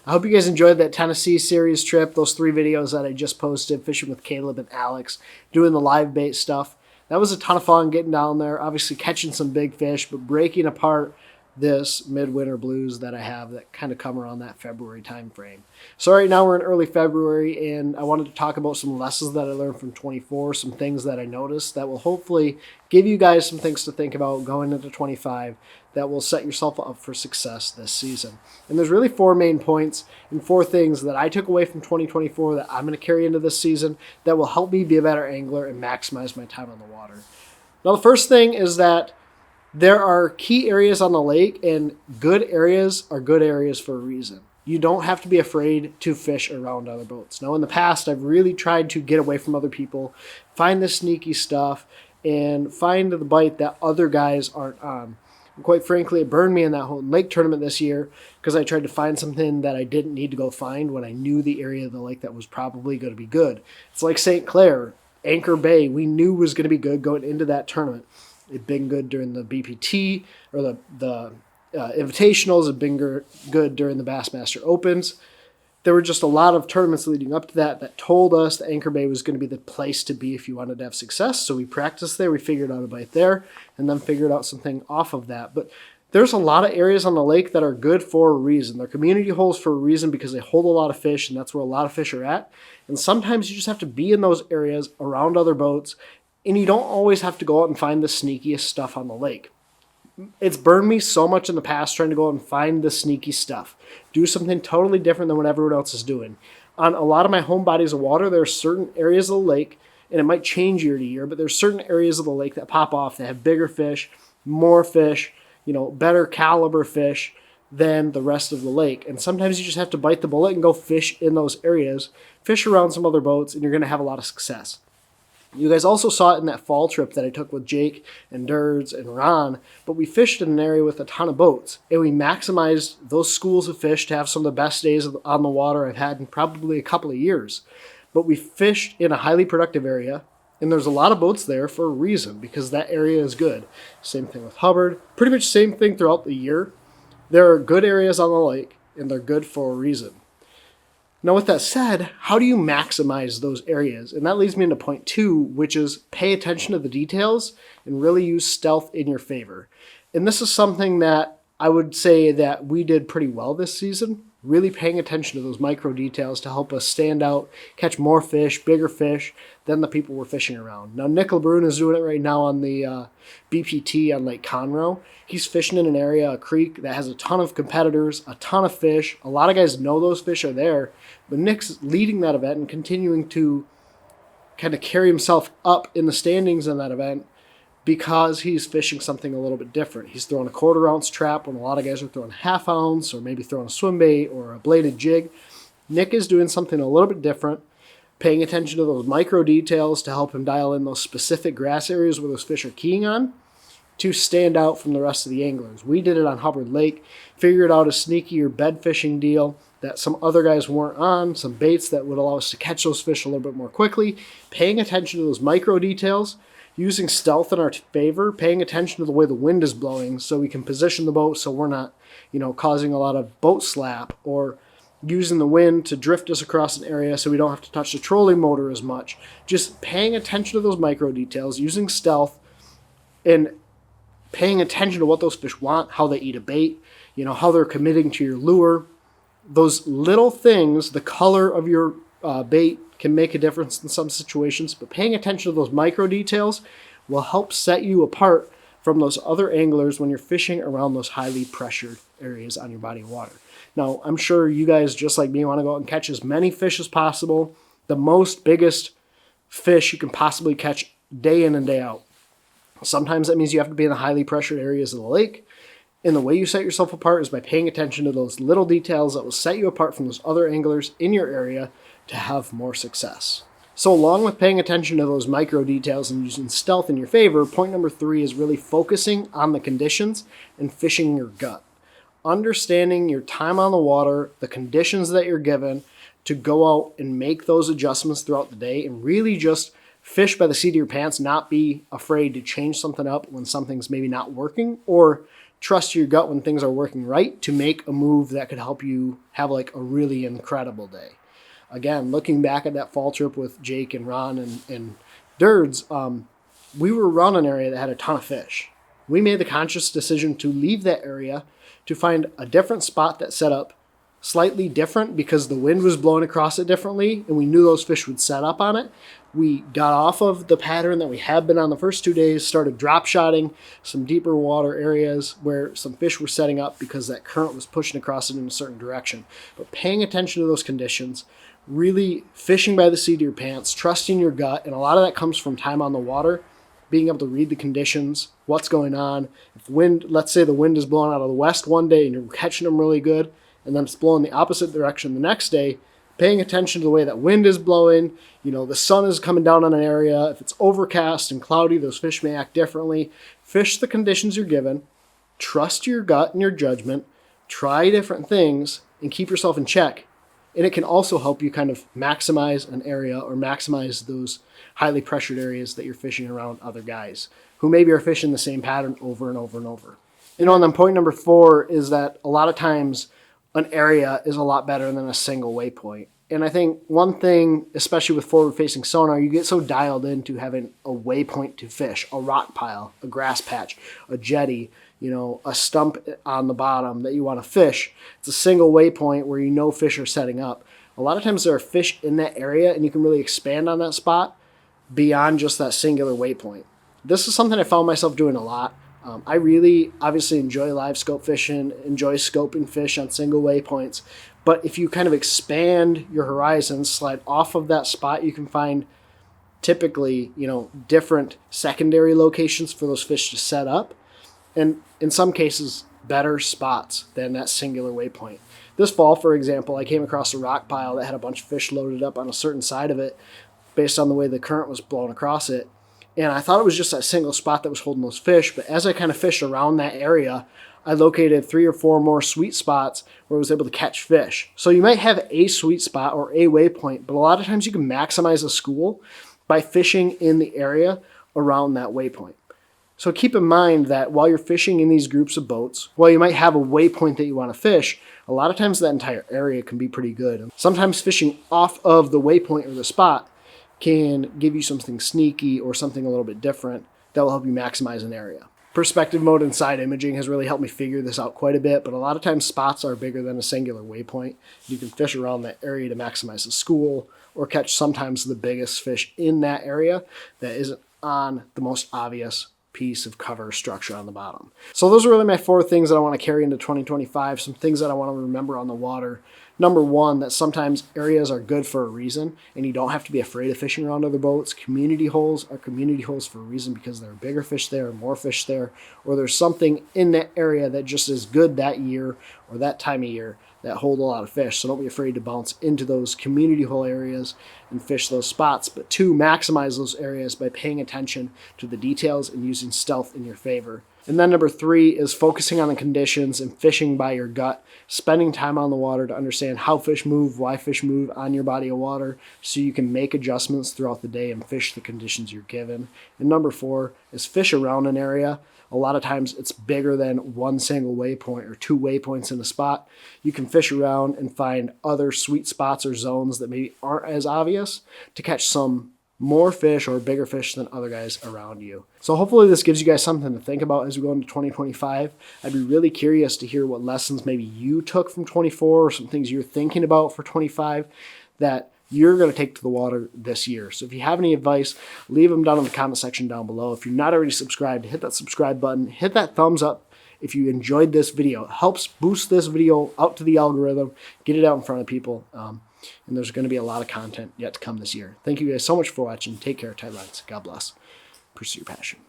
I hope you guys enjoyed that Tennessee series trip, those 3 videos that I just posted, fishing with Caleb and Alex, doing the live bait stuff. That was a ton of fun getting down there, obviously catching some big fish, but breaking apart this midwinter blues that I have that kind of come around that February time frame. So right now we're in early February, and I wanted to talk about some lessons that I learned from 24, some things that I noticed that will hopefully give you guys some things to think about going into 25 that will set yourself up for success this season. And there's really 4 main points and 4 things that I took away from 2024 that I'm going to carry into this season that will help me be a better angler and maximize my time on the water. Now, the first thing is that there are key areas on the lake, and good areas are good areas for a reason. You don't have to be afraid to fish around other boats. Now, in the past, I've really tried to get away from other people, find the sneaky stuff, and find the bite that other guys aren't on. And quite frankly, it burned me in that whole lake tournament this year because I tried to find something that I didn't need to go find when I knew the area of the lake that was probably going to be good. It's like St. Clair, Anchor Bay, we knew was going to be good going into that tournament. It'd been good during the BPT or the Invitationals. It'd been good during the Bassmaster Opens. There were just a lot of tournaments leading up to that told us that Anchor Bay was going to be the place to be if you wanted to have success. So we practiced there. We figured out a bite there and then figured out something off of that. But there's a lot of areas on the lake that are good for a reason. They're community holes for a reason because they hold a lot of fish, and that's where a lot of fish are at. And sometimes you just have to be in those areas around other boats, and you don't always have to go out and find the sneakiest stuff on the lake. It's burned me so much in the past trying to go out and find the sneaky stuff. Do something totally different than what everyone else is doing. On a lot of my home bodies of water, there are certain areas of the lake, and it might change year to year, but there's certain areas of the lake that pop off that have bigger fish, more fish, better caliber fish than the rest of the lake. And sometimes you just have to bite the bullet and go fish in those areas, fish around some other boats, and you're going to have a lot of success. You guys also saw it in that fall trip that I took with Jake and Durds and Ron, but we fished in an area with a ton of boats, and we maximized those schools of fish to have some of the best days on the water I've had in probably a couple of years. But we fished in a highly productive area, and there's a lot of boats there for a reason, because that area is good. Same thing with Hubbard. Pretty much same thing throughout the year. There are good areas on the lake, and they're good for a reason. Now, with that said, how do you maximize those areas? And that leads me into point 2, which is pay attention to the details and really use stealth in your favor. And this is something that I would say that we did pretty well this season, really paying attention to those micro details to help us stand out, catch more fish, bigger fish than the people we're fishing around. Now, Nick LeBrun is doing it right now on the BPT on Lake Conroe. He's fishing in an area, a creek, that has a ton of competitors, a ton of fish. A lot of guys know those fish are there, but Nick's leading that event and continuing to kind of carry himself up in the standings in that event because he's fishing something a little bit different. He's throwing a 1/4 ounce trap when a lot of guys are throwing 1/2 ounce or maybe throwing a swim bait or a bladed jig. Nick is doing something a little bit different, paying attention to those micro details to help him dial in those specific grass areas where those fish are keying on to stand out from the rest of the anglers. We did it on Hubbard Lake, figured out a sneakier bed fishing deal that some other guys weren't on, some baits that would allow us to catch those fish a little bit more quickly, paying attention to those micro details, using stealth in our favor, paying attention to the way the wind is blowing so we can position the boat so we're not, causing a lot of boat slap, or using the wind to drift us across an area so we don't have to touch the trolling motor as much. Just paying attention to those micro details, using stealth, and paying attention to what those fish want, how they eat a bait, how they're committing to your lure. Those little things, the color of your bait can make a difference in some situations, but paying attention to those micro details will help set you apart from those other anglers when you're fishing around those highly pressured areas on your body of water. Now, I'm sure you guys, just like me, want to go out and catch as many fish as possible, the biggest fish you can possibly catch day in and day out. Sometimes that means you have to be in the highly pressured areas of the lake. And the way you set yourself apart is by paying attention to those little details that will set you apart from those other anglers in your area to have more success. So along with paying attention to those micro details and using stealth in your favor, point number 3 is really focusing on the conditions and fishing your gut. Understanding your time on the water, the conditions that you're given to go out and make those adjustments throughout the day and really just fish by the seat of your pants, not be afraid to change something up when something's maybe not working, or trust your gut when things are working right to make a move that could help you have like a really incredible day. Again, looking back at that fall trip with Jake and Ron and Dirds, we were around an area that had a ton of fish. We made the conscious decision to leave that area to find a different spot that set up slightly different because the wind was blowing across it differently and we knew those fish would set up on it. We got off of the pattern that we had been on the first 2 days, started drop shotting some deeper water areas where some fish were setting up because that current was pushing across it in a certain direction. But paying attention to those conditions, really fishing by the seat of your pants, trusting your gut, and a lot of that comes from time on the water, being able to read the conditions, what's going on. If wind, let's say the wind is blowing out of the west one day and you're catching them really good, and then it's blowing the opposite direction the next day, paying attention to the way that wind is blowing, the sun is coming down on an area. If it's overcast and cloudy, those fish may act differently. Fish the conditions you're given, trust your gut and your judgment, try different things, and keep yourself in check. And it can also help you kind of maximize an area or maximize those highly pressured areas that you're fishing around other guys who maybe are fishing the same pattern over and over and over. And then point number 4 is that a lot of times an area is a lot better than a single waypoint. And I think one thing, especially with forward-facing sonar, you get so dialed into having a waypoint to fish, a rock pile, a grass patch, a jetty, a stump on the bottom that you want to fish. It's a single waypoint where fish are setting up. A lot of times there are fish in that area and you can really expand on that spot beyond just that singular waypoint. This is something I found myself doing a lot. I really obviously enjoy live scope fishing, enjoy scoping fish on single waypoints. But if you kind of expand your horizons, slide off of that spot, you can find typically, different secondary locations for those fish to set up. And in some cases, better spots than that singular waypoint. This fall, for example, I came across a rock pile that had a bunch of fish loaded up on a certain side of it based on the way the current was blowing across it. And I thought it was just that single spot that was holding those fish. But as I kind of fished around that area, I located 3 or 4 more sweet spots where I was able to catch fish. So you might have a sweet spot or a waypoint, but a lot of times you can maximize a school by fishing in the area around that waypoint. So keep in mind that while you're fishing in these groups of boats, while you might have a waypoint that you want to fish, a lot of times that entire area can be pretty good. Sometimes fishing off of the waypoint or the spot can give you something sneaky or something a little bit different that will help you maximize an area. Perspective mode and side imaging has really helped me figure this out quite a bit, but a lot of times spots are bigger than a singular waypoint. You can fish around that area to maximize the school or catch sometimes the biggest fish in that area that isn't on the most obvious piece of cover structure on the bottom. So those are really my 4 things that I want to carry into 2025, some things that I want to remember on the water. Number 1, that sometimes areas are good for a reason, and you don't have to be afraid of fishing around other boats. Community holes are community holes for a reason because there are bigger fish there, more fish there, or there's something in that area that just is good that year or that time of year that hold a lot of fish. So don't be afraid to bounce into those community hole areas and fish those spots. But 2, maximize those areas by paying attention to the details and using stealth in your favor. And then number 3 is focusing on the conditions and fishing by your gut, spending time on the water to understand how fish move, why fish move on your body of water, so you can make adjustments throughout the day and fish the conditions you're given. And number 4 is fish around an area. A lot of times it's bigger than one single waypoint or 2 waypoints in a spot. You can fish around and find other sweet spots or zones that maybe aren't as obvious to catch some more fish or bigger fish than other guys around you. So hopefully this gives you guys something to think about as we go into 2025. I'd be really curious to hear what lessons maybe you took from 24 or some things you're thinking about for 25 that you're going to take to the water this year. So if you have any advice, leave them down in the comment section down below. If you're not already subscribed, hit that subscribe button, hit that thumbs up if you enjoyed this video. It helps boost this video out to the algorithm, get it out in front of people. And there's going to be a lot of content yet to come this year. Thank you guys so much for watching. Take care, tight lines. God bless. Pursue your passion.